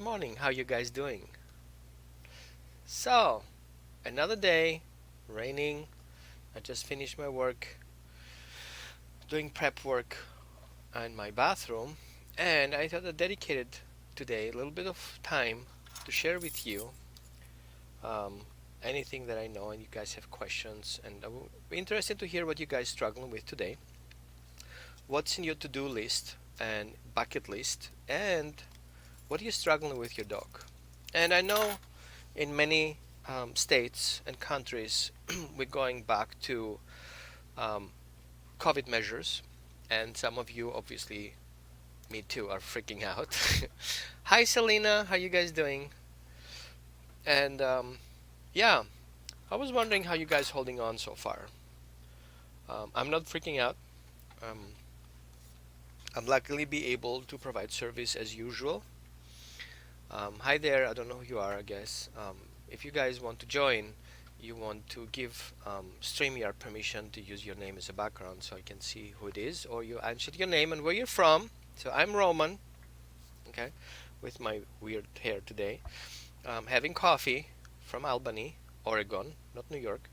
morning. How you guys doing? So, another day, raining. I just finished my work, doing prep work in my bathroom, and I thought I dedicated today a little bit of time to share with you um, anything that I know, and you guys have questions, and I will be interested to hear what you guys struggling with today. What's in your to-do list and bucket list, and what are you struggling with your dog? And I know in many states and countries, we're going back to um, COVID measures, and some of you, obviously, me too, are freaking out. Hi, Selena, how you guys doing? And yeah, I was wondering how you guys holding on so far. I'm not freaking out. Um, I'm luckily be able to provide service as usual. Hi there, I don't know who you are, I guess. If you guys want to join, you want to give StreamYard permission to use your name as a background so I can see who it is, or you answer your name and where you're from. So I'm Roman, okay, with my weird hair today. Having coffee from Albany, Oregon, not New York.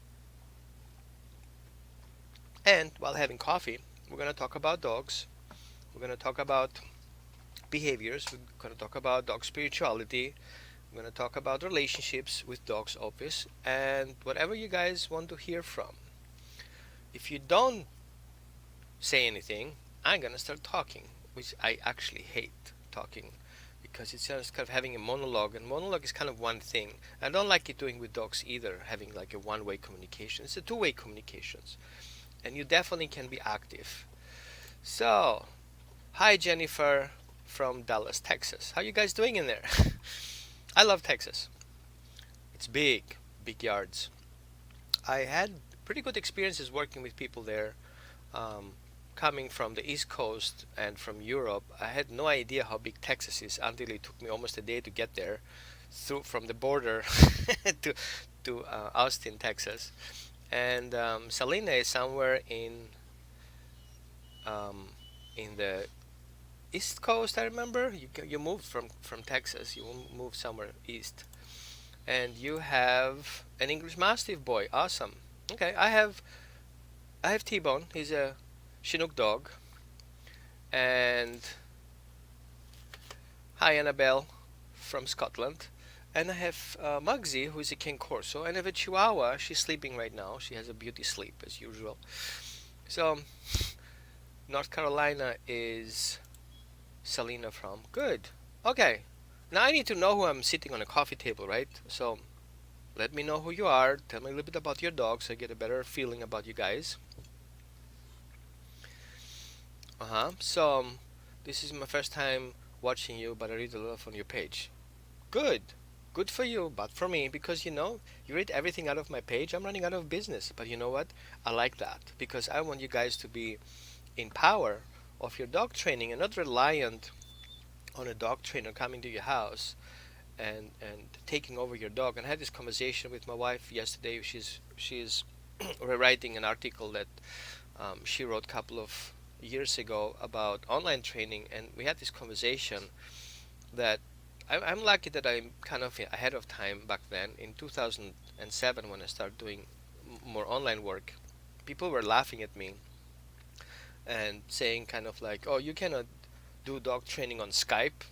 And while having coffee, we're going to talk about dogs. We're going to talk about behaviors. We're going to talk about dog spirituality. We're going to talk about relationships with dogs, obvious, and whatever you guys want to hear from. If you don't say anything, I'm going to start talking, which I actually hate talking because it's just kind of having a monologue, and monologue is kind of one thing. I don't like it doing with dogs either, having like a one-way communication. It's a two-way communications, and you definitely can be active. So, hi Jennifer from Dallas, Texas. How you guys doing in there? I love Texas. It's big, big yards. I had pretty good experiences working with people there. Um, Coming from the East Coast and from Europe, I had no idea how big Texas is until it took me almost a day to get there, through from the border to Austin, Texas. And Salina is somewhere um, in the East Coast. I remember you moved from Texas. You moved somewhere east, and you have an English Mastiff boy. Awesome. Okay, I have T-Bone. He's a Chinook dog. And hi, Annabelle from Scotland. And I have Mugsy, who is a King Corso, and I have a Chihuahua. She's sleeping right now. She has a beauty sleep as usual. So, North Carolina is Selena from. Good. Okay. Now I need to know who I'm sitting on a coffee table, right? So let me know who you are. Tell me a little bit about your dog so I get a better feeling about you guys. So this is my first time watching you, but I read a lot on your page. Good. Good for you, but for me, because you read everything out of my page, I'm running out of business. But you know what? I like that because I want you guys to be in power of your dog training and not reliant on a dog trainer coming to your house and taking over your dog. And I had this conversation with my wife yesterday. She's rewriting an article that she wrote a couple of years ago about online training, and we had this conversation that I'm lucky that I'm kind of ahead of time back then. In 2007, when I started doing more online work, people were laughing at me and saying kind of like, "Oh, you cannot do dog training on Skype."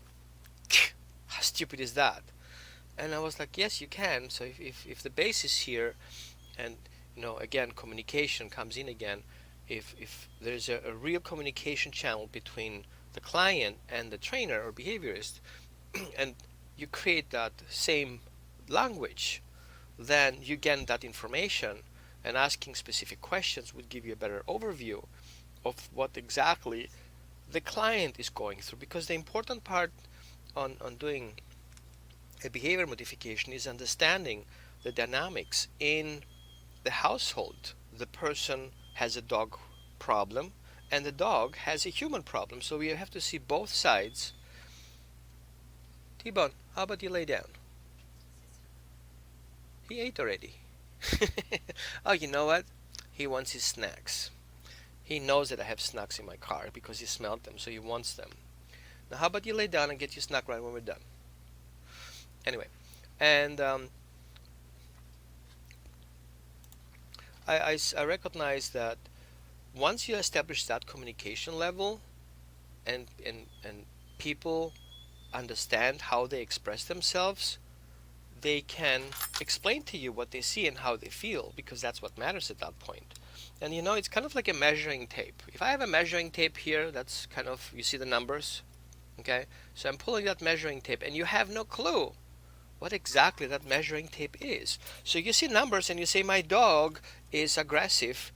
How stupid is that? And I was like, yes, you can. So if the base is here, and again, communication comes in again. If there's a real communication channel between the client and the trainer or behaviorist, and you create that same language, then you get that information, and asking specific questions would give you a better overview of what exactly the client is going through. Because the important part on doing a behavior modification is understanding the dynamics in the household. The person has a dog problem and the dog has a human problem. So we have to see both sides. T-Bone, how about you lay down? He ate already. Oh, you know what? He wants his snacks. He knows that I have snacks in my car because he smelled them, so he wants them. Now, how about you lay down and get your snack right when we're done? Anyway, and I recognize that once you establish that communication level, and people understand how they express themselves, they can explain to you what they see and how they feel, because that's what matters at that point. And it's kind of like a measuring tape. If I have a measuring tape here, that's kind of, you see the numbers, okay? So I'm pulling that measuring tape, and you have no clue what exactly that measuring tape is. So you see numbers and you say, my dog is aggressive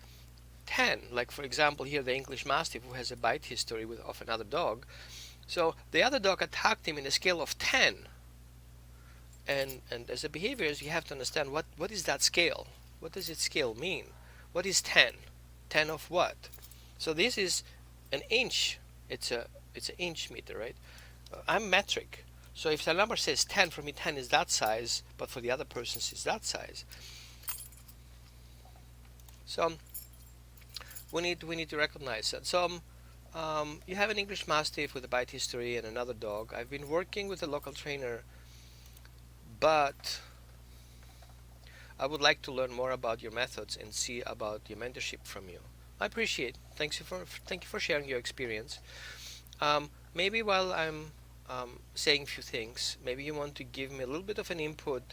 10. Like, for example, here the English Mastiff, who has a bite history of another dog. So the other dog attacked him in a scale of 10. And as a behaviorist, you have to understand what is that scale? What does its scale mean? What is 10? 10 of what? So this is an inch. It's an inch meter, right? I'm metric. So if the number says 10, for me 10 is that size, but for the other person it's that size. So we need to recognize that. So you have an English Mastiff with a bite history and another dog. I've been working with a local trainer, but I would like to learn more about your methods and see about your mentorship from you. I appreciate. Thank you for sharing your experience. Maybe while I'm saying a few things, maybe you want to give me a little bit of an input,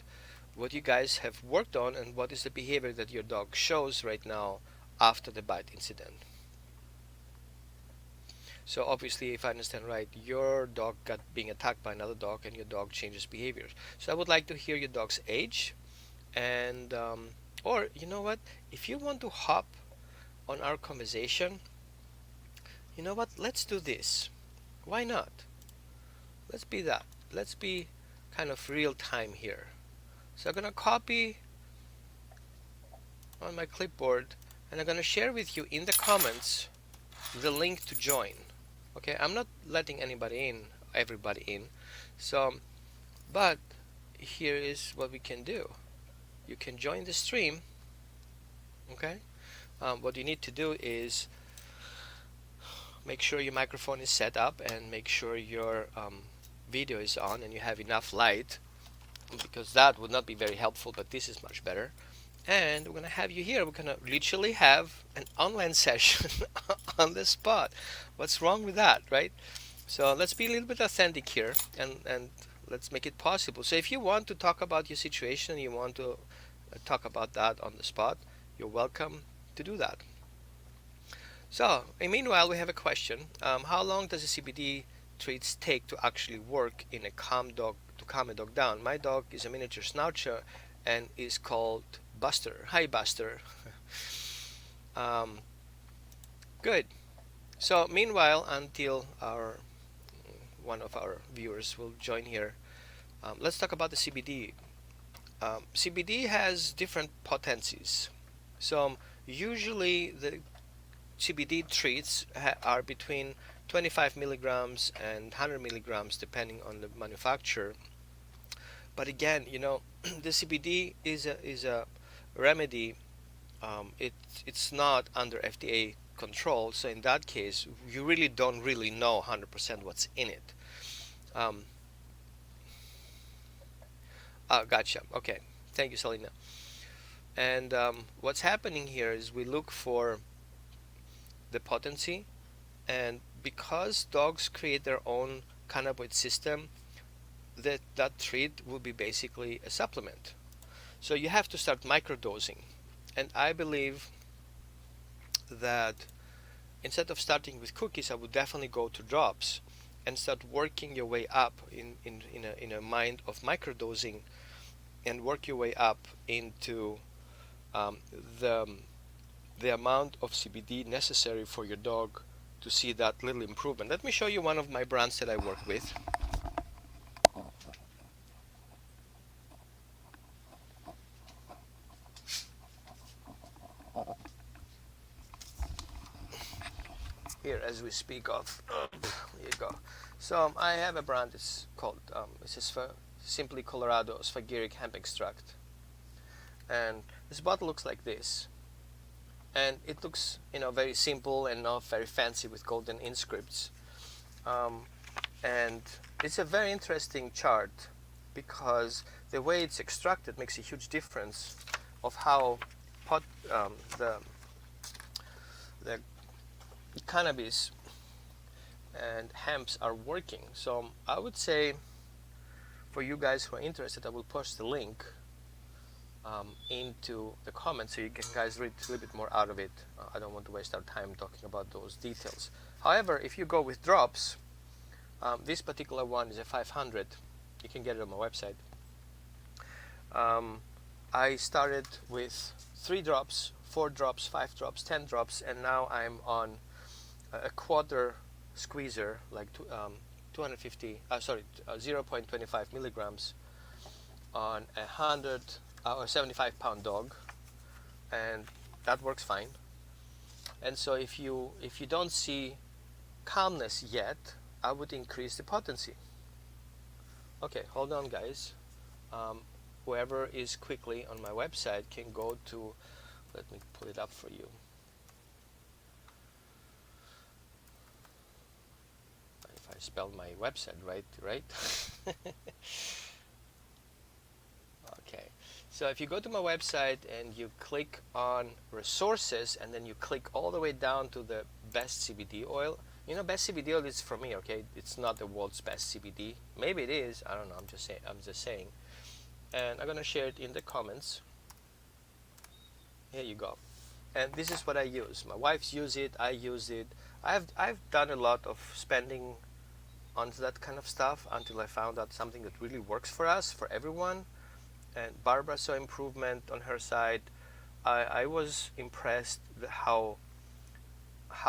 what you guys have worked on, and what is the behavior that your dog shows right now after the bite incident. So obviously, if I understand right, your dog got being attacked by another dog, and your dog changes behavior. So I would like to hear your dog's age, and or you know what? If you want to hop on our conversation, you know what? Let's do this. Why not? Let's be that. Let's be kind of real time here. So I'm gonna copy on my clipboard, and I'm gonna share with you in the comments the link to join. Okay, I'm not letting everybody in. So, but here is what we can do. You can join the stream. Okay, what you need to do is make sure your microphone is set up, and make sure your video is on and you have enough light, because that would not be very helpful, but this is much better. And we're gonna have you here. We're gonna literally have an online session on the spot. What's wrong with that, right? So let's be a little bit authentic here, and let's make it possible. So if you want to talk about your situation, you want to talk about that on the spot, you're welcome to do that. So meanwhile, we have a question. How long does a CBD treats take to actually work in a calm dog, to calm a dog down? My dog is a miniature schnauzer and is called Buster. Hi, Buster. Good. So meanwhile, until one of our viewers will join here, let's talk about the CBD. CBD has different potencies. So usually the CBD treats are between 25 milligrams and 100 milligrams depending on the manufacturer. But again, the CBD is a remedy. It's not under FDA control, so in that case, you really don't really know 100% what's in it. Gotcha. Okay, thank you, Selena. And what's happening here is we look for the potency, and because dogs create their own cannabinoid system, that treat will be basically a supplement. So you have to start microdosing, and I believe that instead of starting with cookies, I would definitely go to drops and start working your way up in a mind of microdosing, and work your way up into the amount of CBD necessary for your dog to see that little improvement. Let me show you one of my brands that I work with. Here, as we speak of, here you go. So I have a brand. It's called this is for Simply Colorado Sphagiric Hemp Extract, and this bottle looks like this, and it looks very simple and not very fancy with golden inscripts, and it's a very interesting chart because the way it's extracted makes a huge difference of how pot, the cannabis and hemps are working. So I would say for you guys who are interested, I will post the link into the comments so you can guys read a little bit more out of it. I don't want to waste our time talking about those details. However, if you go with drops, this particular one is a 500. You can get it on my website. I started with 3 drops, 4 drops, 5 drops, 10 drops, and now I'm on a quarter squeezer, like 0.25 milligrams on a 100 or 75-pound dog, and that works fine. And so if you don't see calmness yet, I would increase the potency. Okay, hold on, guys. Whoever is quickly on my website can go to, let me pull it up for you. If I spelled my website right? Okay, so if you go to my website and you click on resources and then you click all the way down to the best CBD oil, you know, best CBD oil is for me, okay? It's not the world's best CBD. Maybe it is, I don't know, I'm just saying. And I'm gonna share it in the comments. Here you go. And this is what I use. My wife's use it, I use it. I've done a lot of spending on that kind of stuff until I found out something that really works for us, for everyone. And Barbara saw improvement on her side. I was impressed how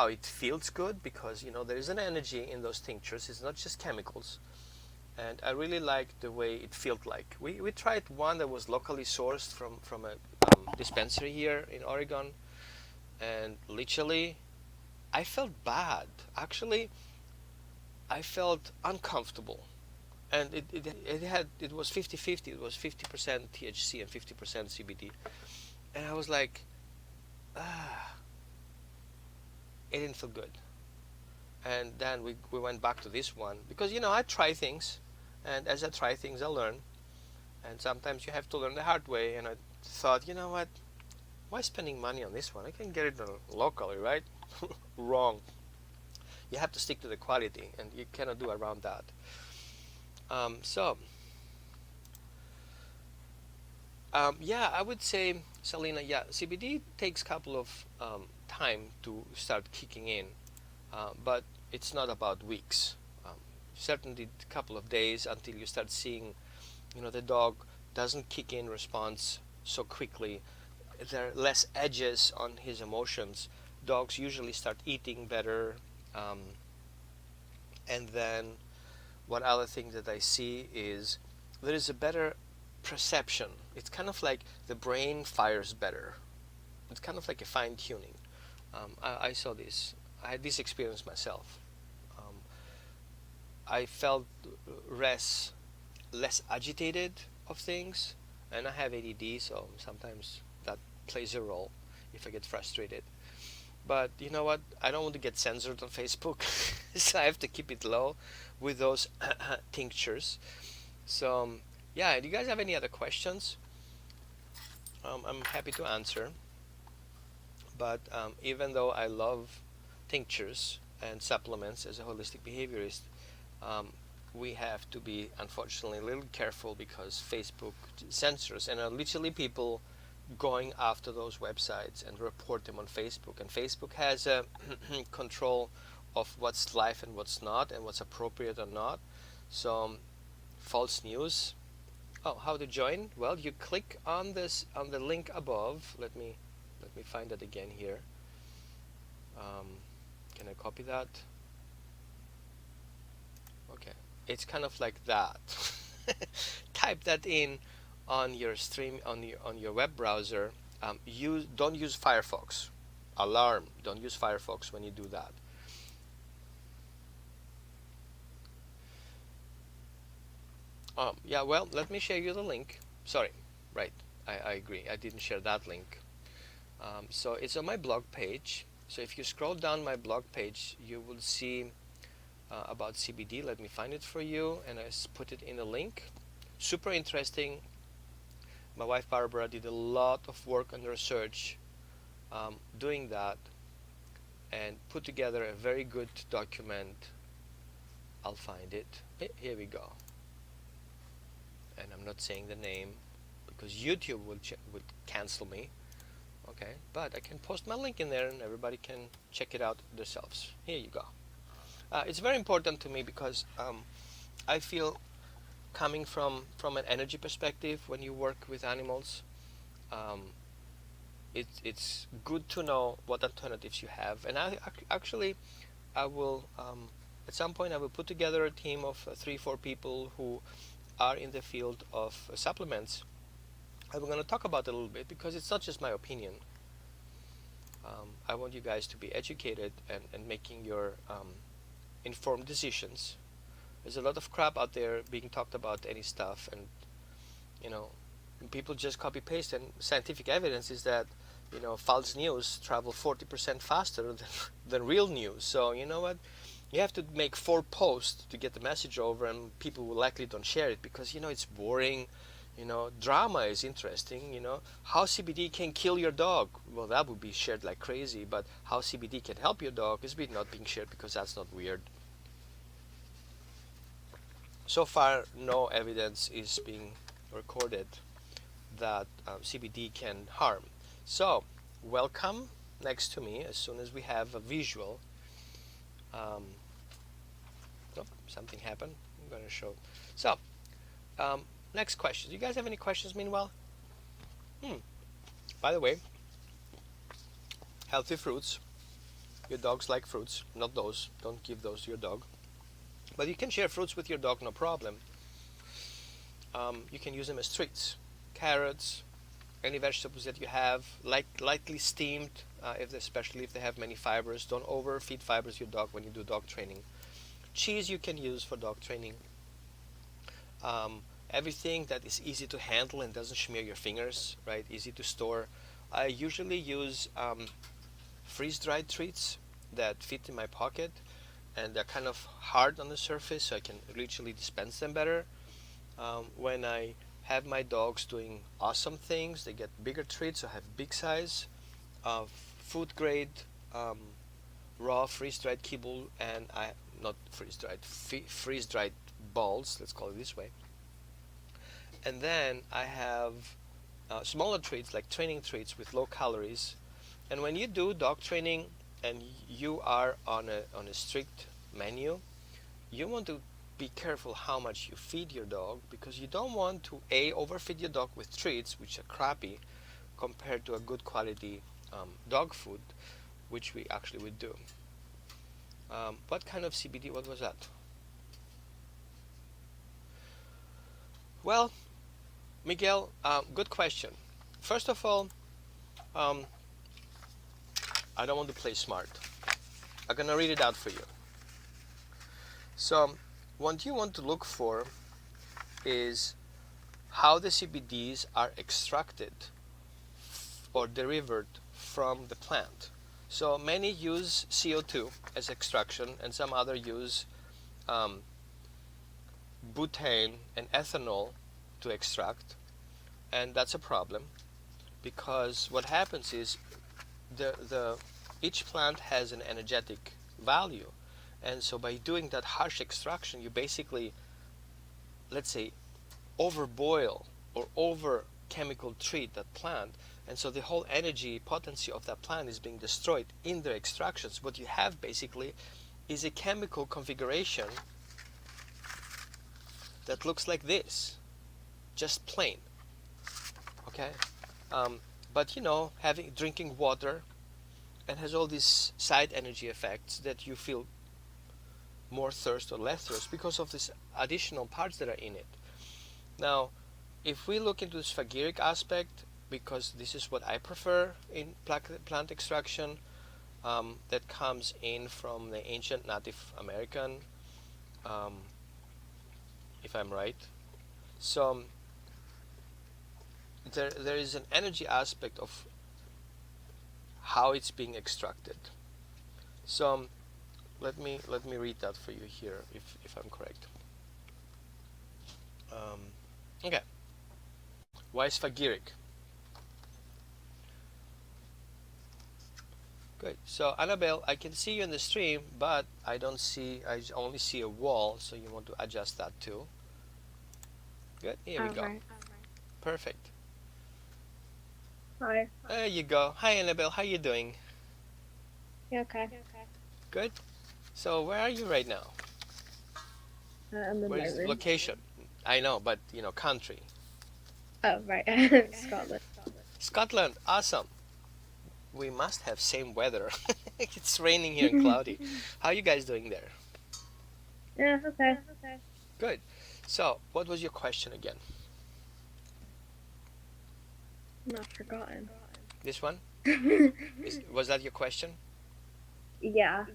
it feels good, because you know there is an energy in those tinctures. It's not just chemicals. And I really liked the way it felt like. We tried one that was locally sourced from a dispensary here in Oregon, and literally I felt bad. Actually, I felt uncomfortable. And it was 50-50. It was 50% THC and 50% CBD. And I was like, it didn't feel good. And then we went back to this one, because you know I try things, and as I try things I learn, and sometimes you have to learn the hard way. And I thought, you know what, why spending money on this one? I can get it locally, right? Wrong. You have to stick to the quality, and you cannot do around that. Yeah, I would say, Selena, yeah, CBD takes a couple of time to start kicking in, but it's not about weeks. Certainly a couple of days until you start seeing, you know, the dog doesn't kick in response so quickly. There are less edges on his emotions. Dogs usually start eating better, and then one other thing that I see is there is a better perception. It's kind of like the brain fires better. It's kind of like a fine-tuning. I saw this. I had this experience myself. I felt less agitated of things, and I have ADD, so sometimes that plays a role if I get frustrated. But you know what? I don't want to get censored on Facebook, so I have to keep it low with those tinctures. So yeah, do you guys have any other questions? I'm happy to answer. But even though I love tinctures and supplements as a holistic behaviorist, we have to be, unfortunately, a little careful, because Facebook censors, and are literally people going after those websites and report them on Facebook. And Facebook has a control of what's live and what's not, and what's appropriate or not. So false news. Oh, how to join? Well, you click on this, on the link above. Let me find that again here. Can I copy that? Okay, it's kind of like that. Type that in on your stream, on your web browser. Don't use Firefox. Alarm! Don't use Firefox when you do that. Yeah, well, let me share you the link. Sorry, right, I agree, I didn't share that link. So it's on my blog page. So if you scroll down my blog page, you will see about CBD. Let me find it for you, and I put it in a link. super interesting. My wife Barbara did a lot of work and research doing that, and put together a very good document. I'll find it. Here we go. And I'm not saying the name because YouTube will cancel me. Okay, but I can post my link in there and everybody can check it out themselves. Here you go. It's very important to me because I feel, coming from an energy perspective, when you work with animals, um, it's good to know what alternatives you have. And actually I will at some point I will put together a team of 3-4 people who are in the field of supplements. I'm going to talk about it a little bit because it's not just my opinion. I want you guys to be educated and making your informed decisions. There's a lot of crap out there being talked about any stuff, and you know, people just copy paste. And scientific evidence is that false news travel 40% faster than real news. So you know what? You have to make 4 posts to get the message over, and people will likely don't share it because it's boring. Drama is interesting. How CBD can kill your dog. Well, that would be shared like crazy. But how CBD can help your dog is not being shared because that's not weird. So far, no evidence is being recorded that CBD can harm. So, welcome next to me as soon as we have a visual. Oh, something happened. I'm going to show. So, next question. Do you guys have any questions meanwhile? By the way, healthy fruits. Your dogs like fruits, not those. Don't give those to your dog. But you can share fruits with your dog, no problem. You can use them as treats. Carrots, any vegetables that you have, lightly steamed, especially if they have many fibers. Don't overfeed fibers your dog when you do dog training. Cheese you can use for dog training. Everything that is easy to handle and doesn't smear your fingers, right? Easy to store. I usually use freeze-dried treats that fit in my pocket, and they're kind of hard on the surface, so I can literally dispense them better. When I have my dogs doing awesome things, they get bigger treats. I have big size, food grade, raw freeze-dried kibble, and not freeze-dried, freeze-dried balls. Let's call it this way. And then I have smaller treats like training treats with low calories. And when you do dog training and you are on a strict menu, you want to be careful how much you feed your dog, because you don't want to overfeed your dog with treats which are crappy compared to a good quality dog food, which we actually would do. What kind of CBD? What was that? Well, Miguel, good question. First of all, I don't want to play smart. I'm gonna read it out for you. So, what you want to look for is how the CBDs are extracted or derived from the plant. So many use CO2 as extraction, and some other use butane and ethanol to extract, and that's a problem, because what happens is each plant has an energetic value, and so by doing that harsh extraction, you basically, let's say, overboil or over chemical treat that plant, and so the whole energy potency of that plant is being destroyed in the extractions. What you have basically is a chemical configuration that looks like this, just plain. Okay, but drinking water and has all these side energy effects that you feel more thirst or less thirst because of these additional parts that are in it. Now, if we look into the spagyric aspect, because this is what I prefer in plant extraction, that comes in from the ancient Native American, if I'm right. So there is an energy aspect of how it's being extracted. So let me read that for you here, if I'm correct. Okay. Why Sphagiric? Good. So Annabelle, I can see you in the stream, but I don't see. I only see a wall. So you want to adjust that too. Good. Here we All go. right. Perfect. Hi. There you go. Hi Annabelle. How you doing? You okay? Good. So where are you right now? I'm in Where my is the room. location? I know, but country. Oh, right. Scotland. Scotland. Awesome. We must have same weather. It's raining here and cloudy. How are you guys doing there? Yeah, okay. Good. So, what was your question again? Not forgotten. This one? Was that your question? Yeah.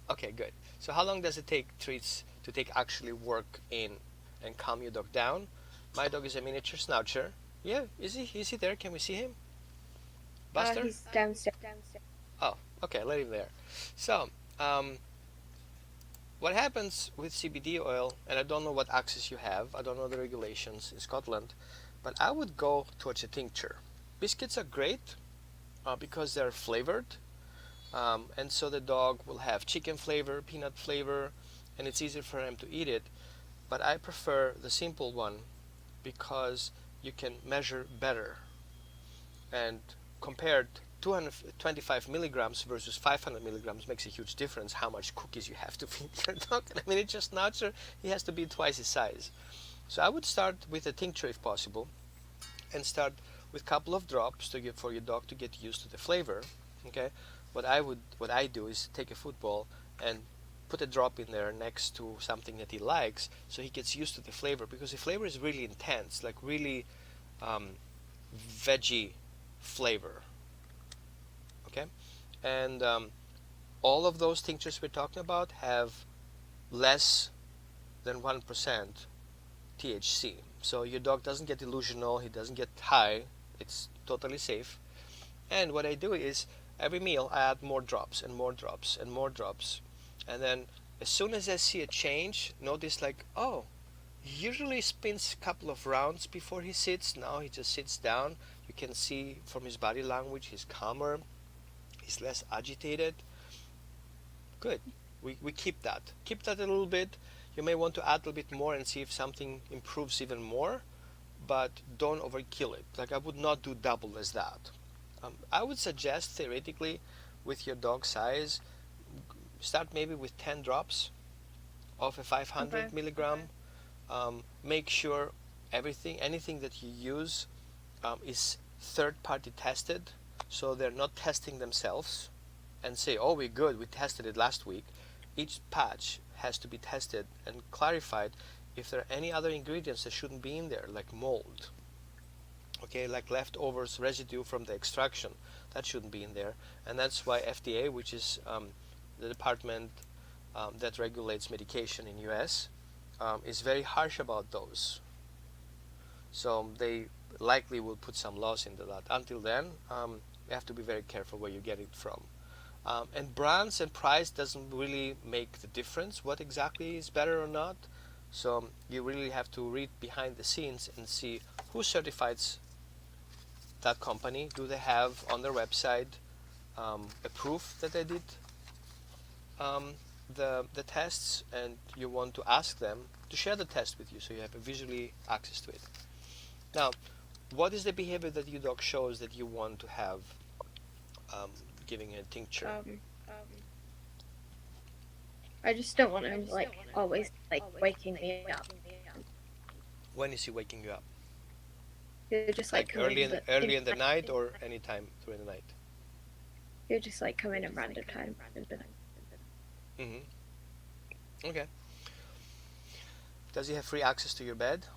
Okay, good. So, how long does it take treats to take actually work in and calm your dog down? My dog is a miniature schnauzer. Yeah, is he? Is he there? Can we see him? Buster? He's downstairs. Oh, okay, let him there. So, um, what happens with CBD oil, and I don't know what access you have, I don't know the regulations in Scotland, but I would go towards a tincture. Biscuits are great because they're flavored, and so the dog will have chicken flavor, peanut flavor, and it's easier for him to eat it. But I prefer the simple one because you can measure better. And compared 225 milligrams versus 500 milligrams makes a huge difference how much cookies you have to feed your dog. And I mean, it's just not sure he has to be twice his size. So I would start with a tincture if possible, and start with a couple of drops to get for your dog to get used to the flavor. Okay, what I do is take a football and put a drop in there next to something that he likes, so he gets used to the flavor, because the flavor is really intense, like really um, veggie flavor. Okay, and all of those tinctures we're talking about have less than 1% THC. So your dog doesn't get delusional, he doesn't get high, it's totally safe. And what I do is every meal I add more drops and more drops and more drops. And then as soon as I see a change, notice like, oh, he usually spins a couple of rounds before he sits. Now he just sits down. You can see from his body language he's calmer, he's less agitated. Good. We keep that. Keep that a little bit. You may want to add a little bit more and see if something improves even more, but don't overkill it. Like I would not do double as that. I would suggest theoretically, with your dog size, start maybe with 10 drops of a Okay. 500 milligram. Make sure anything that you use is third party tested, so they're not testing themselves and say, oh, we're good, we tested it last week. Each patch has to be tested and clarified if there are any other ingredients that shouldn't be in there, like mold, okay, like leftovers, residue from the extraction, that shouldn't be in there. And that's why FDA, which is the department that regulates medication in US, is very harsh about those. So they likely will put some laws into that. Until then, you have to be very careful where you get it from. And brands and price doesn't really make the difference what exactly is better or not. So you really have to read behind the scenes and see who certifies that company. Do they have on their website a proof that they did um, the tests, and you want to ask them to share the test with you so you have a visually access to it. Now, what is the behavior that your dog shows that you want to have um, giving a tincture? Um, I just don't want him like always like waking me up. When is he waking you up? He'll just like Like come in early in the night or any time during the night? he'll just like come in at random time and be like, Mm-hmm. Okay. Does he have free access to your bed?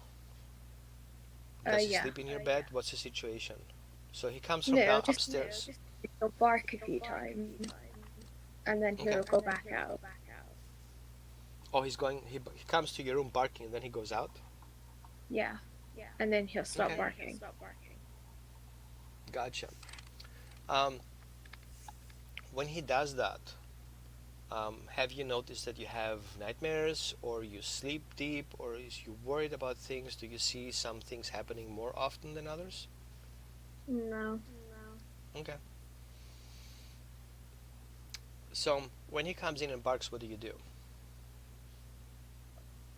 Does he yeah. sleep in your bed? What's the situation? So he comes from No, down just upstairs. he'll bark a few times and then Okay. he'll go back out. Oh, he comes to your room barking and then he goes out. Yeah. And then he'll stop Okay. barking. Gotcha. Um, when he does that, Have you noticed that you have nightmares, or you sleep deep, or is you worried about things? Do you see some things happening more often than others? No. Okay. So when he comes in and barks, what do you do?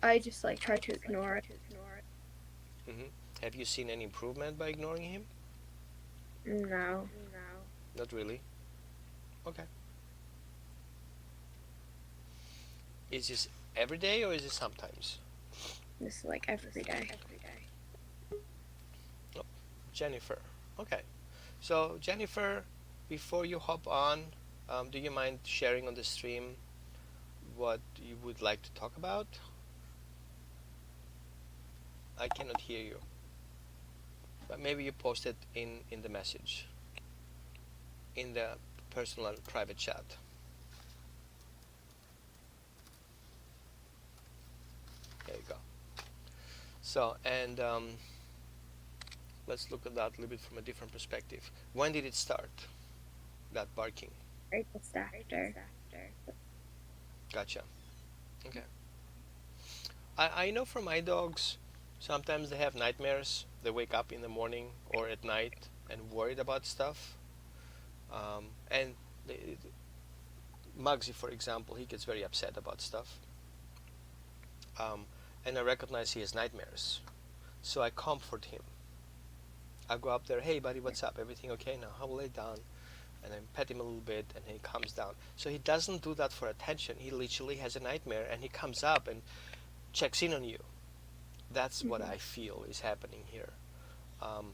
I just like try to ignore it. hmm Have you seen any improvement by ignoring him? No. Not really. Okay. Is this every day or is it sometimes? Just like every day. Oh, Jennifer. Okay. So Jennifer, before you hop on, do you mind sharing on the stream what you would like to talk about? I cannot hear you, but maybe you post it in the message in the personal and private chat. There you go. So, and let's look at that a little bit from a different perspective. When did it start? That barking. Right just after. Gotcha. Okay. I know for my dogs, sometimes they have nightmares. They wake up in the morning or at night and worried about stuff. And they, Muggsy, for example, he gets very upset about stuff. Um, and I recognize he has nightmares. So I comfort him. I go up there, hey buddy, what's up? Everything okay? Now I will lay down and then pet him a little bit and he calms down. So he doesn't do that for attention. He literally has a nightmare and he comes up and checks in on you. That's what Mm-hmm. I feel is happening here. Um,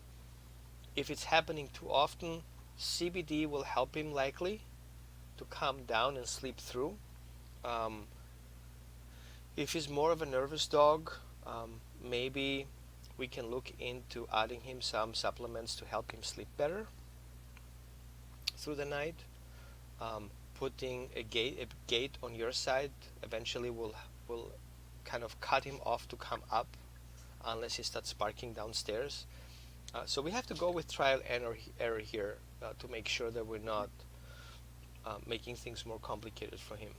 if it's happening too often, CBD will help him likely to calm down and sleep through. Um, if he's more of a nervous dog, maybe we can look into adding him some supplements to help him sleep better through the night. Putting a gate on your side eventually will kind of cut him off to come up unless he starts barking downstairs. So we have to go with trial and error here to make sure that we're not making things more complicated for him.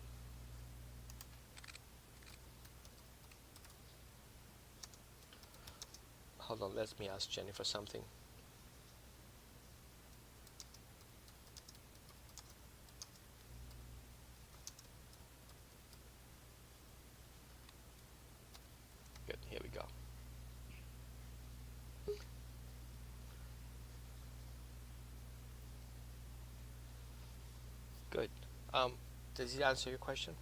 Hold on, let me ask Jennifer something. Good, here we go. Good. Um, does it answer your question,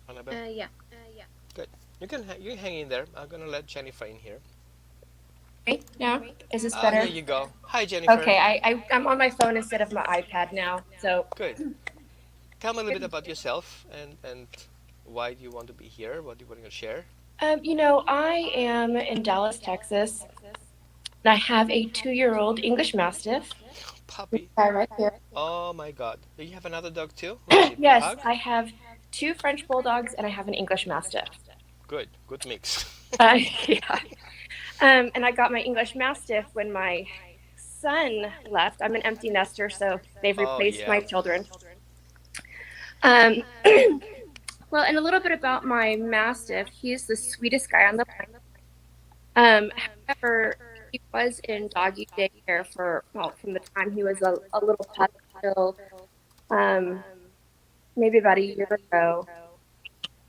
Annabelle? Yeah. Good. You hang in there. I'm gonna let Jennifer in here. Right now? Is this There better? you go. Hi, Jennifer. Okay, I'm on my phone instead of my iPad now. So, Good. Tell me a little bit about yourself and why do you want to be here? What do you want to share? I am in Dallas, Texas, and I have a 2-year-old English Mastiff. This Puppy. guy right here. Oh my God. Do you have another dog too? Who is it? A Yes, pug? I have 2 French Bulldogs and I have an English Mastiff. Good. Good mix. Yeah. And I got my English Mastiff when my son left. I'm an empty nester, so they've Oh replaced yeah. my children. Um, well, and a little bit about my Mastiff. He's the sweetest guy on the however, he was in doggy daycare for, well, from the time he was a little pup till um, maybe about a year ago.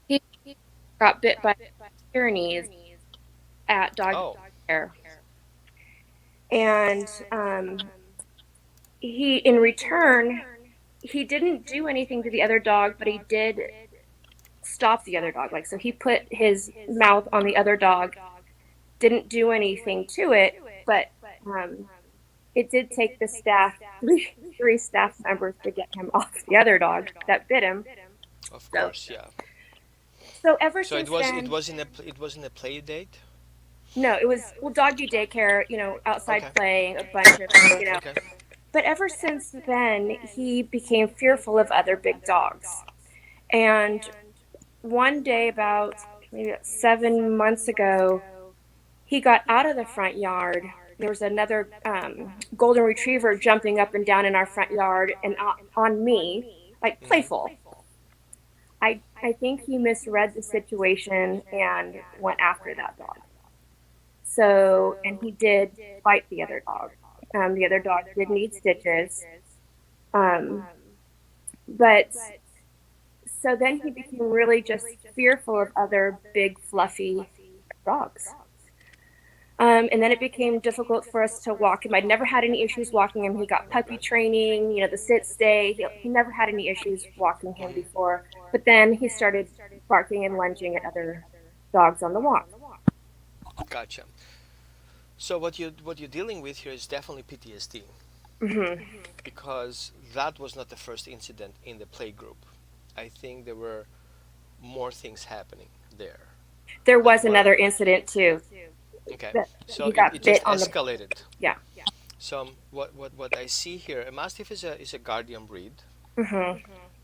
He got bit by Pyrenees at doggy Oh. daycare. And he, in return, he didn't do anything to the other dog, but he did stop the other dog. Like, so he put his mouth on the other dog, didn't do anything to it, but um, it did take the staff, three staff members to get him off the other dog that bit him. Of So, course, yeah. so ever So it since was it then, was in it was in a play date. no, it was, well, doggy daycare, outside Okay. playing a bunch of. Okay. But ever since then, he became fearful of other big dogs. And one day, about maybe 7 months ago, he got out of the front yard. There was another golden retriever jumping up and down in our front yard and on me. like Hmm. playful. I think he misread the situation and went after that dog. So, and he did bite the other dog. The other dog did need stitches. Um, but so then he became really just fearful of other big, fluffy dogs. And then it became difficult for us to walk him. I'd never had any issues walking him. He got puppy training, the sit stay. He never had any issues walking him Hmm. before. But then he started barking and lunging at other dogs on the walk. Gotcha. So what you're dealing with here is definitely PTSD Hmm. because that was not the first incident in the play group. I think there were more things happening there. There Like was what? another incident too Okay, that so he it got just bit on the. escalated. Yeah. So what I see here, a mastiff is a guardian breed, Hmm.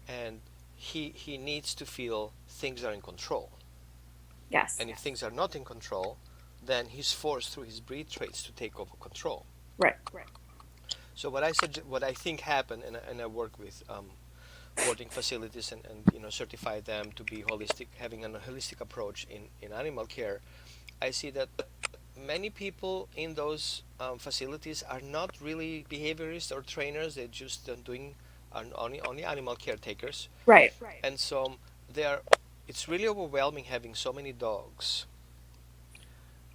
and he needs to feel things are in control. Yes. And if things are not in control, then he's forced through his breed traits to take over control. Right. So what I think happened, and I work with boarding facilities and certify them to be holistic, having a holistic approach in animal care. I see that many people in those facilities are not really behaviorists or trainers. They're just doing only animal caretakers, Right. and so they are. It's really overwhelming having so many dogs,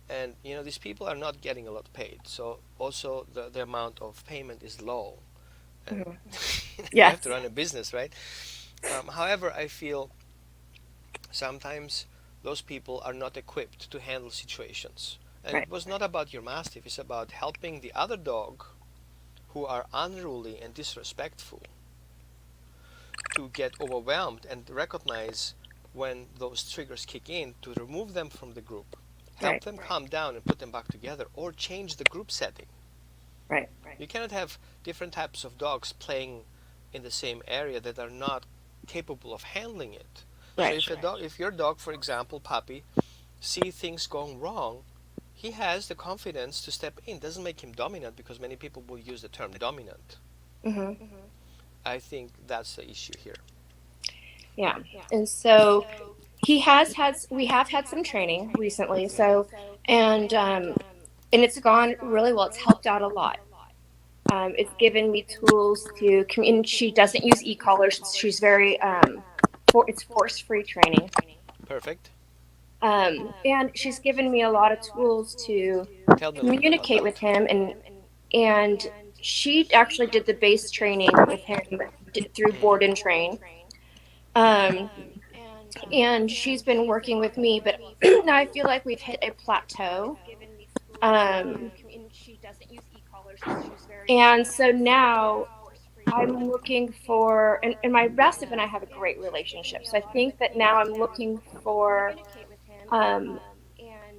and these people are not getting a lot paid. So also the amount of payment is low, and Hmm. you have to Yes. run a business, right? However, I feel sometimes those people are not equipped to handle situations. And Right. it was not about your mastiff, it's about helping the other dog who are unruly and disrespectful to get overwhelmed and recognize when those triggers kick in to remove them from the group, help Right. them calm down and put them back together, or change the group setting. Right. You cannot have different types of dogs playing in the same area that are not capable of handling it. So Right. if your dog, for example, puppy, see things going wrong, he has the confidence to step in. Doesn't make him dominant because many people will use the term dominant. Hmm. I think that's the issue here. Yeah. And so we have had some training recently. Hmm. So, and it's gone really well. It's helped out a lot. It's given me tools to and she doesn't use e-collars. She's very, it's force free training. Perfect. And she's given me a lot of tools to Tell me a little bit about communicate with that. him, and she actually did the base training with him through board and Hmm. train. Um, and she's been working with me, but now I feel like we've hit a plateau. Um, and so now I'm looking for, and my Mastiff and I have a great relationship. So I think that now I'm looking for, um,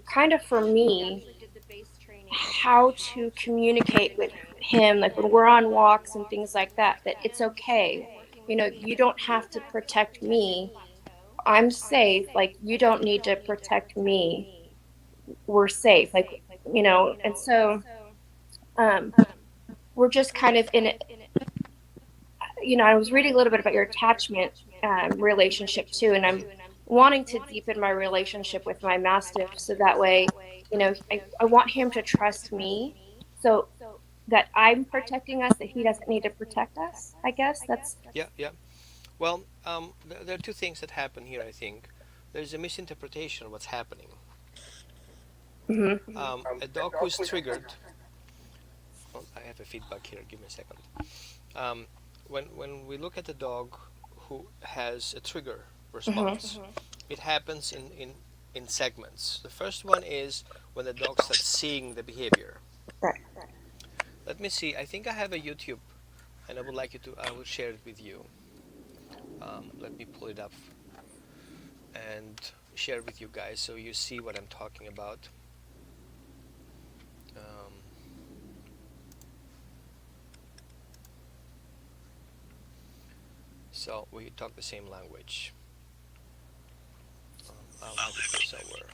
kind of for me, how to communicate with him, like when we're on walks and things like that, that it's okay. You don't have to protect me. I'm safe. Like, you don't need to protect me. We're safe. Like, and so, um, we're just kind of in it. I was reading a little bit about your attachment relationship too, and I'm wanting to deepen my relationship with my mastiff so that way, I want him to trust me, so that I'm protecting us, that he doesn't need to protect us. I guess that's. Yeah, yeah. Well, there are two things that happen here, I think. There's a misinterpretation of what's happening. Mhm. A dog who's triggered. Oh, I have a feedback here. Give me a second. Um, when we look at a dog who has a trigger Mhm. response, it happens in segments. The first one is when the dog starts seeing the behavior. Right. Let me see. I think I have a YouTube, and I would like you to. I will share it with you. Let me pull it up and share with you guys so you see what I'm talking about. Um, so we talk the same language. I'll have it here somewhere.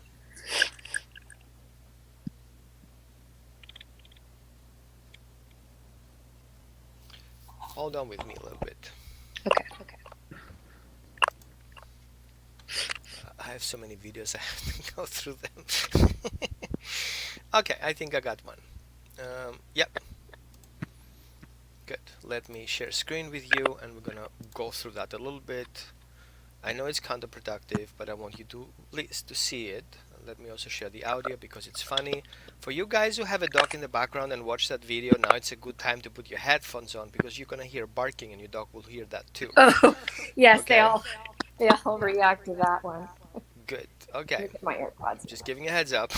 Hold on with me a little bit. Okay. have so many videos, I have to go through them. Okay, I think I got one. Yep. Good. Let me share screen with you, and we're gonna go through that a little bit. I know it's counterproductive, but I want you to at least to see it. Let me also share the audio because it's funny. For you guys who have a dog in the background and watch that video, now it's a good time to put your headphones on because you're gonna hear barking and your dog will hear that too. Oh, yes, Okay? they all react to that one. Good. Let Okay. me get my AirPods. Just giving a heads up.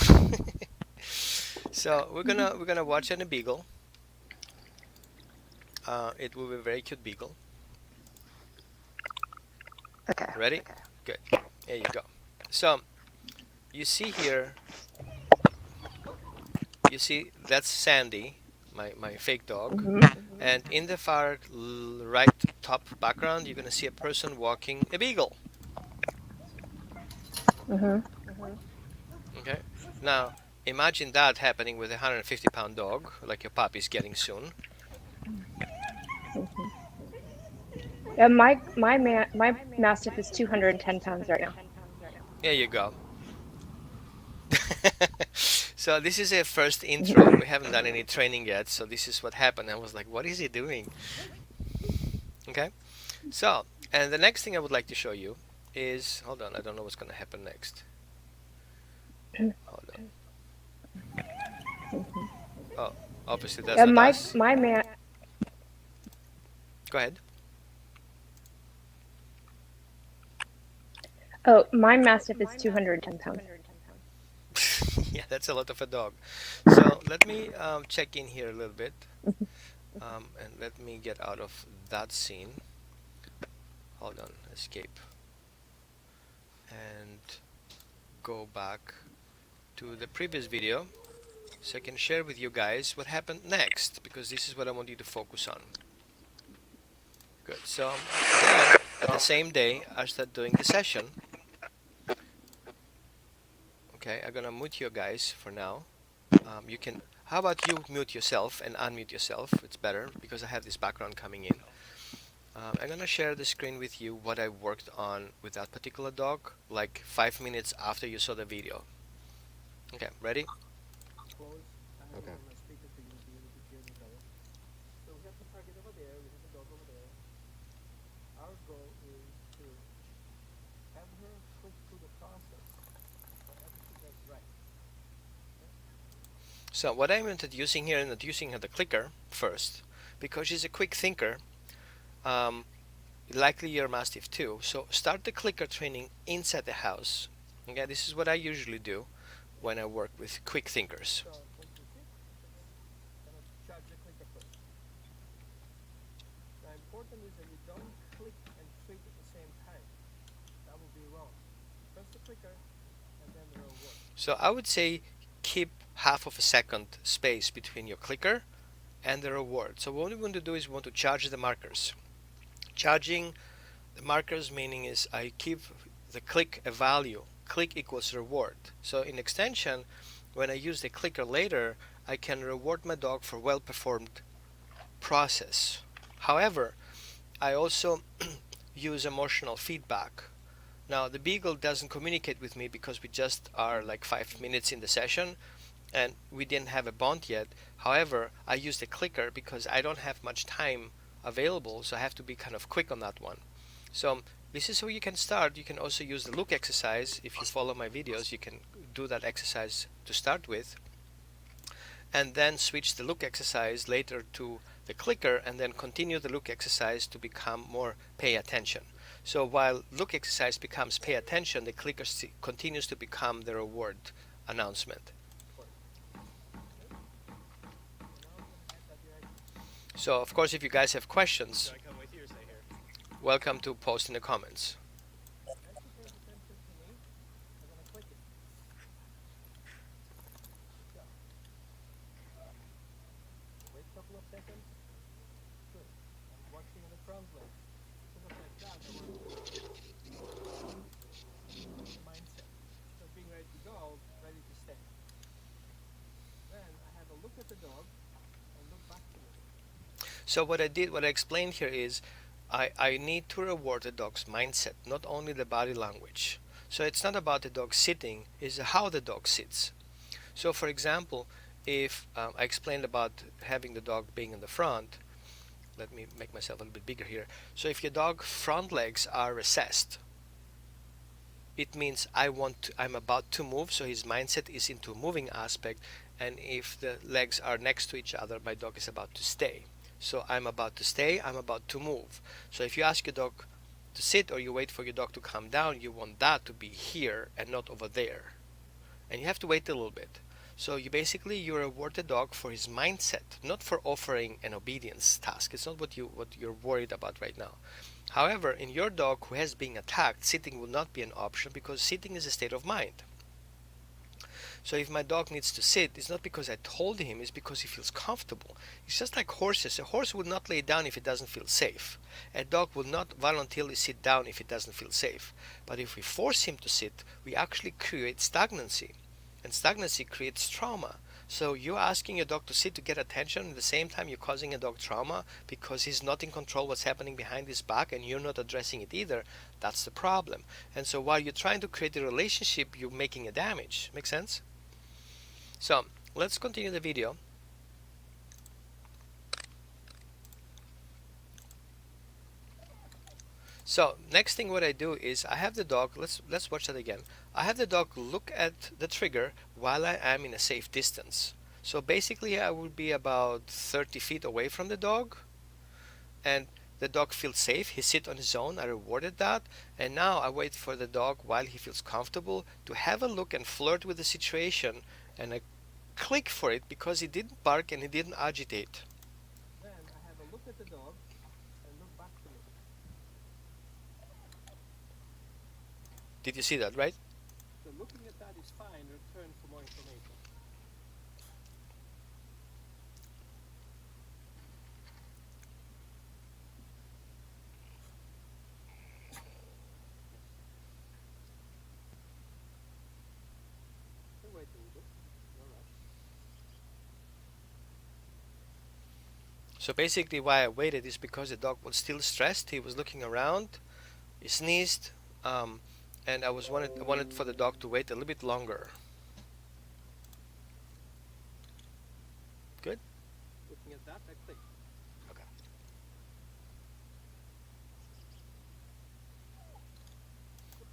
So we're gonna watch on a beagle. It will be a very cute beagle. Okay. Ready? Good. There you go. So you see here, you see that's Sandy, my fake dog, and in the far right top background you're gonna see a person walking a beagle. Okay. Now imagine that happening with a 150-pound dog, like your puppy's getting soon. My mastiff is 210 pounds right now. There you go. So this is a first intro. We haven't done any training yet, so this is what happened. I was like, what is he doing? Okay. So, and the next thing I would like to show you is, hold on, I don't know what's going to happen next. Hold on. Oh, obviously that's not us. Go ahead. Oh, my mastiff is 210 pounds. Yeah, that's a lot of a dog. So let me check in here a little bit, and let me get out of that scene. Hold on, escape, and go back to the previous video so I can share with you guys what happened next, because this is what I want you to focus on. Good. So then, at the same day, I start doing the session. Okay, I'm gonna mute you guys for now. You can. How about you mute yourself and unmute yourself? It's better because I have this background coming in. I'm gonna share the screen with you what I worked on with that particular dog, like 5 minutes after you saw the video. Okay, ready? Okay. So what I'm introducing here, introducing her the clicker first, because she's a quick thinker. Likely your Mastiff too. So start the clicker training inside the house. Okay, this is what I usually do when I work with quick thinkers. So I would say keep half of a second space between your clicker and the reward. So what we want to do is we want to charge the markers. Charging the markers meaning is I give the click a value. Click equals reward. So in extension, when I use the clicker later, I can reward my dog for well-performed process. However, I also use emotional feedback. Now the beagle doesn't communicate with me because we just are like 5 minutes in the session and we didn't have a bond yet. However, I use the clicker because I don't have much time available, so I have to be kind of quick on that one. So this is how you can start. You can also use the look exercise. If you follow my videos, you can do that exercise to start with, and then switch the look exercise later to the clicker, and then continue the look exercise to become more pay attention. So while look exercise becomes pay attention, the clicker continues to become the reward announcement. So of course, if you guys have questions, welcome to post in the comments. So what I explained here is I need to reward the dog's mindset, not only the body language. So it's not about the dog sitting, it's how the dog sits. So for example, if I explained about having the dog being in the front, let me make myself a little bit bigger here. So if your dog front legs are recessed, it means I'm about to move, so his mindset is into moving aspect. And if the legs are next to each other, my dog is about to stay. So I'm about to stay, I'm about to move. So if you ask your dog to sit or you wait for your dog to calm down, you want that to be here and not over there. And you have to wait a little bit. So you reward the dog for his mindset, not for offering an obedience task. It's not what you're worried about right now. However, in your dog who has been attacked, sitting will not be an option because sitting is a state of mind. So if my dog needs to sit, it's not because I told him, it's because he feels comfortable. It's just like horses. A horse would not lay down if it doesn't feel safe. A dog will not voluntarily sit down if it doesn't feel safe. But if we force him to sit, we actually create stagnancy. And stagnancy creates trauma. So you're asking your dog to sit to get attention, and at the same time you're causing a dog trauma because he's not in control what's happening behind his back and you're not addressing it either. That's the problem. And so while you're trying to create a relationship, you're making a damage. Make sense? So let's continue the video. So next thing what I do is I have the dog, let's watch that again. I have the dog look at the trigger while I am in a safe distance. So basically I will be about 30 feet away from the dog, and the dog feels safe. He sits on his own. I rewarded that, and now I wait for the dog while he feels comfortable to have a look and flirt with the situation, and I click for it because he didn't bark and he didn't agitate. Then I have a look at the dog and look back to me. Did you see that, right? So looking at that is fine. Return for more information. Wait a little bit. All right. So basically why I waited is because the dog was still stressed. He was looking around. He sneezed. And I wanted for the dog to wait a little bit longer. Good? Looking at that, I click. Okay.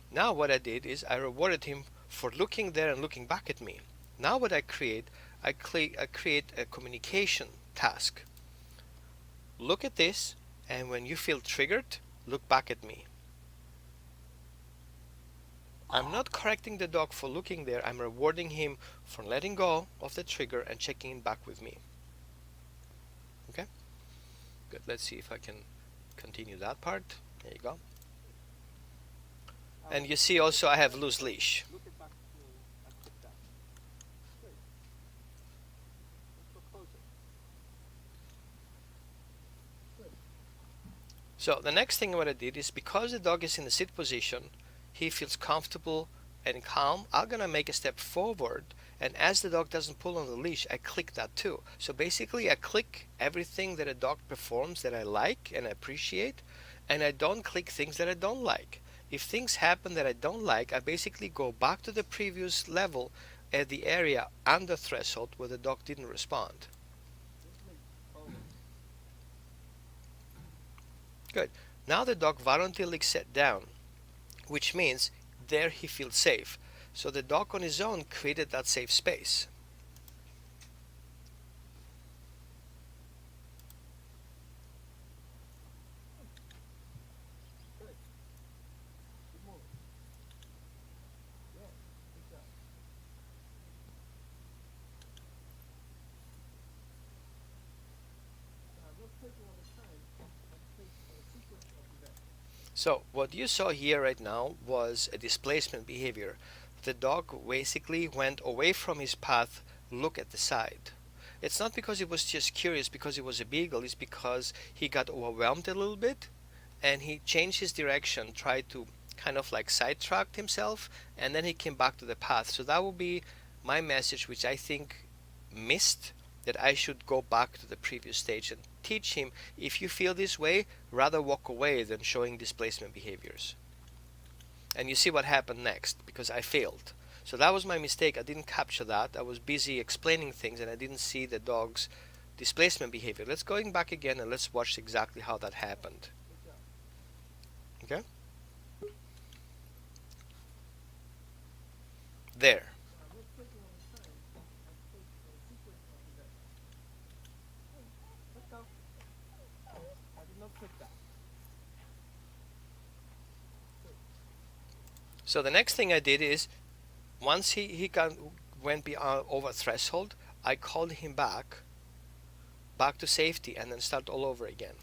Now what I did is I rewarded him for looking there and looking back at me. Now what I create, I create a communication task. Look at this, and when you feel triggered, look back at me. I'm not correcting the dog for looking there. I'm rewarding him for letting go of the trigger and checking in back with me. Okay? Good. Let's see if I can continue that part. There you go. And you see also I have loose leash. So the next thing what I did is because the dog is in the sit position, he feels comfortable and calm, I'm gonna make a step forward, and as the dog doesn't pull on the leash, I click that too. So basically I click everything that a dog performs that I like and appreciate, and I don't click things that I don't like. If things happen that I don't like, I basically go back to the previous level at the area under threshold where the dog didn't respond. Good. Now the dog voluntarily sat down, which means there he feels safe. So the dog on his own created that safe space. So what you saw here right now was a displacement behavior. The dog basically went away from his path, look at the side. It's not because he was just curious because he was a beagle, it's because he got overwhelmed a little bit and he changed his direction, tried to kind of like sidetracked himself, and then he came back to the path. So that will be my message, which I think missed, that I should go back to the previous stage and teach him, if you feel this way, rather walk away than showing displacement behaviors. And you see what happened next, because I failed. So that was my mistake. I didn't capture that. I was busy explaining things and I didn't see the dog's displacement behavior. Let's go back again and let's watch exactly how that happened. Okay? There. So the next thing I did is, once went beyond over threshold, I called him back to safety, and then start all over again.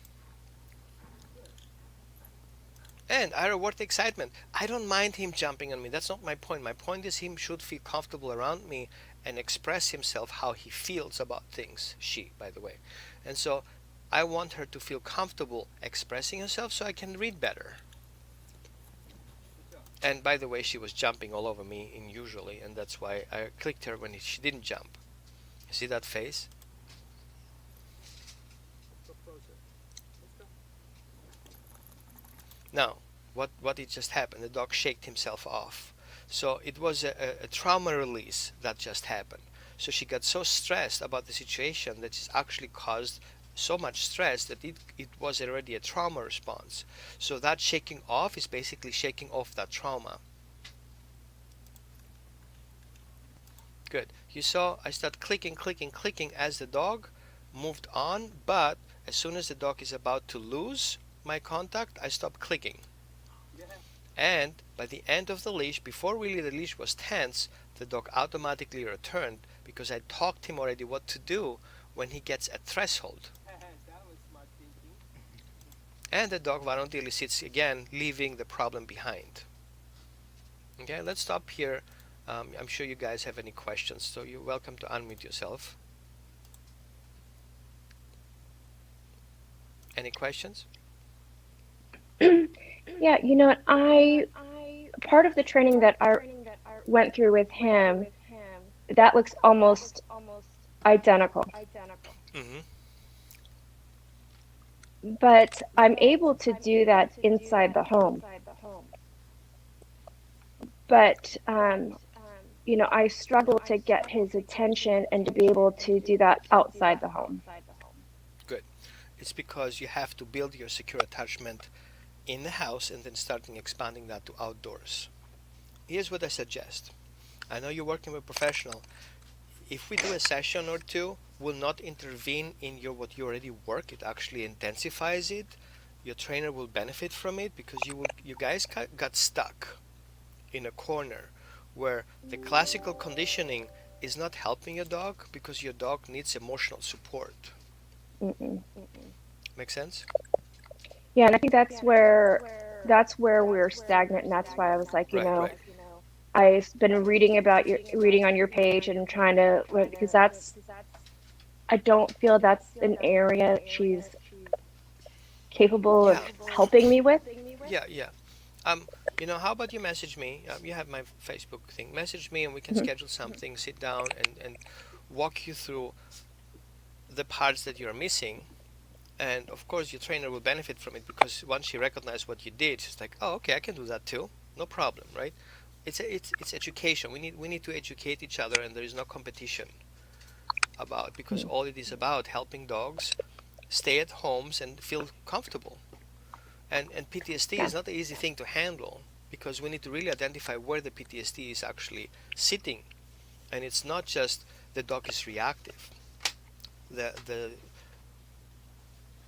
And I reward the excitement. I don't mind him jumping on me. That's not my point. My point is he should feel comfortable around me and express himself how he feels about things. She, by the way. And so I want her to feel comfortable expressing herself so I can read better. And by the way, she was jumping all over me usually, and that's why I clicked her when she didn't jump. You see that face? Now, what it just happened? The dog shaked himself off. So it was a trauma release that just happened. So she got so stressed about the situation that it's actually caused so much stress that it was already a trauma response. So that shaking off is basically shaking off that trauma. Good. You saw I start clicking, clicking, clicking as the dog moved on, but as soon as the dog is about to lose my contact, I stop clicking. And by the end of the leash, before really the leash was tense, the dog automatically returned because I taught him already what to do when he gets a threshold. And the dog voluntarily sits again, leaving the problem behind. Okay, let's stop here. I'm sure you guys have any questions, so you're welcome to unmute yourself. Any questions? Yeah, you know what? Part of the training that I went through with him, that looks almost identical. Mm-hmm. But I'm able to do that inside the home. But I struggle to get his attention and to be able to do that outside the home. Good. It's because you have to build your secure attachment in the house and then starting expanding that to outdoors. Here's what I suggest. I know you're working with a professional. If we do a session or two, will not intervene in what you already work. It actually intensifies it. Your trainer will benefit from it because you guys got stuck in a corner where the classical conditioning is not helping your dog because your dog needs emotional support. Mm-mm. Make sense? Yeah, and I think that's where we're stagnant, and that's why I was like, Right. I've been reading on your page and trying to, because I don't feel that's an area she's capable of Yeah. helping me with. Yeah. How about you message me? You have my Facebook thing. Message me and we can Mhm. schedule something, sit down and walk you through the parts that you're missing. And of course, your trainer will benefit from it because once she recognizes what you did, she's like, "Oh, okay, I can do that too. No problem, right?" It's education. We need to educate each other, and there is no competition because all it is about helping dogs stay at homes and feel comfortable. And PTSD Yeah. is not an easy thing to handle because we need to really identify where the PTSD is actually sitting, and it's not just the dog is reactive. The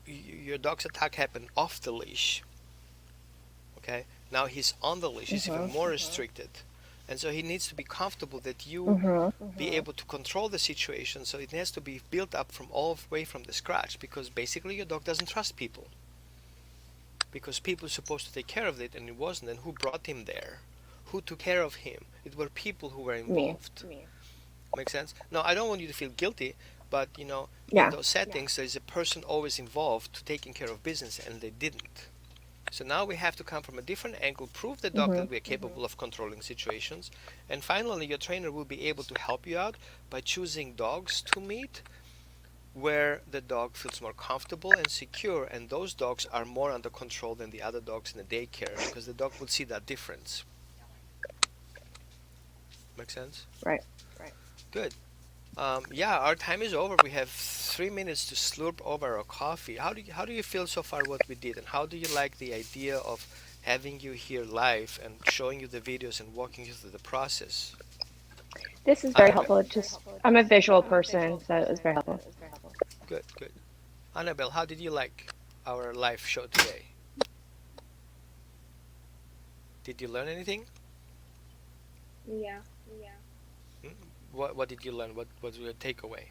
your dog's attack happened off the leash. Okay, now he's on the leash. He's even more restricted, and so he needs to be comfortable that you be able to control the situation. So it has to be built up from all the way from the scratch because basically your dog doesn't trust people. Because people are supposed to take care of it and it wasn't, and who brought him there, who took care of him? It were people who were Me. involved. Make sense? No, I don't want you to feel guilty, but in Yeah. those settings there's a person always involved to taking care of business and they didn't. So now we have to come from a different angle, prove the dog that we are capable of controlling situations, and finally your trainer will be able to help you out by choosing dogs to meet where the dog feels more comfortable and secure, and those dogs are more under control than the other dogs in the daycare because the dog will see that difference. Make sense? Right. Good. Yeah, our time is over. We have 3 minutes to slurp over our coffee. How do you feel so far what we did, and how do you like the idea of having you here live and showing you the videos and walking you through the process? This is very Annabelle. helpful. I'm a visual person, so it was very helpful. Good, good. Annabelle, how did you like our live show today? Did you learn anything? Yeah. Hmm? What did you learn? What was your takeaway?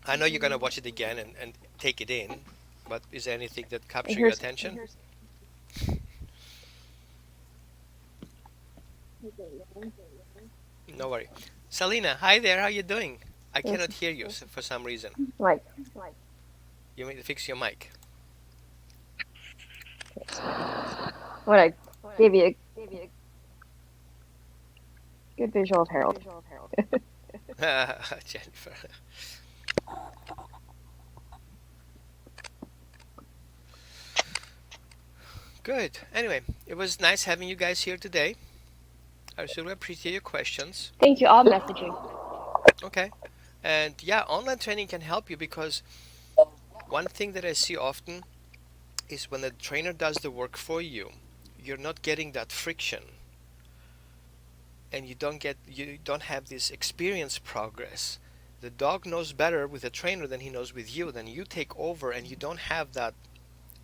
I know you're gonna watch it again and take it in, but is there anything that And captured your here's attention? No worry. Selena, hi there. How you doing? I this cannot hear you for some reason. like You need to fix your mic. what I gave you a good visual of Harold. Jennifer. Good. Anyway, it was nice having you guys here today. I really appreciate your questions. Thank you. I'll message you. Okay. And yeah, online training can help you because one thing that I see often is when the trainer does the work for you, you're not getting that friction and you don't have this experience progress. The dog knows better with the trainer than he knows with you. Then you take over and you don't have that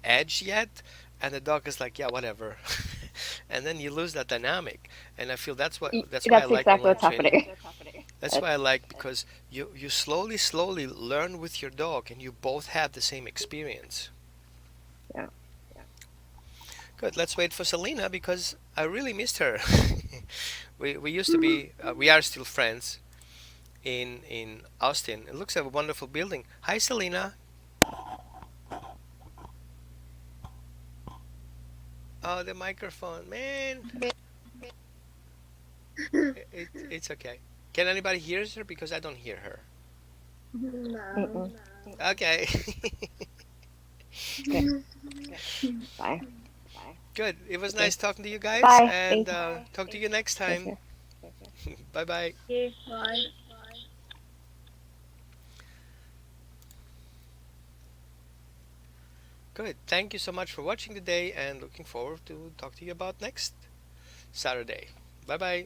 edge yet, and the dog is like, yeah, whatever. And then you lose that dynamic. And I feel that's why I That's like exactly online what's training. happening. That's why I like, because you slowly learn with your dog and you both have the same experience. Yeah. Good. Let's wait for Selena because I really missed her. We used to be we are still friends in Austin. It looks like a wonderful building. Hi, Selena. Oh, the microphone, man. It's okay. Can anybody hear her? Because I don't hear her. No. Mm-mm. Okay. Okay. Bye. Good. It was Okay. nice talking to you guys, Bye. and Thank you. talk to you next Take time. care. Bye bye. Okay, bye. Good. Thank you so much for watching today, and looking forward to talk to you about next Saturday. Bye bye.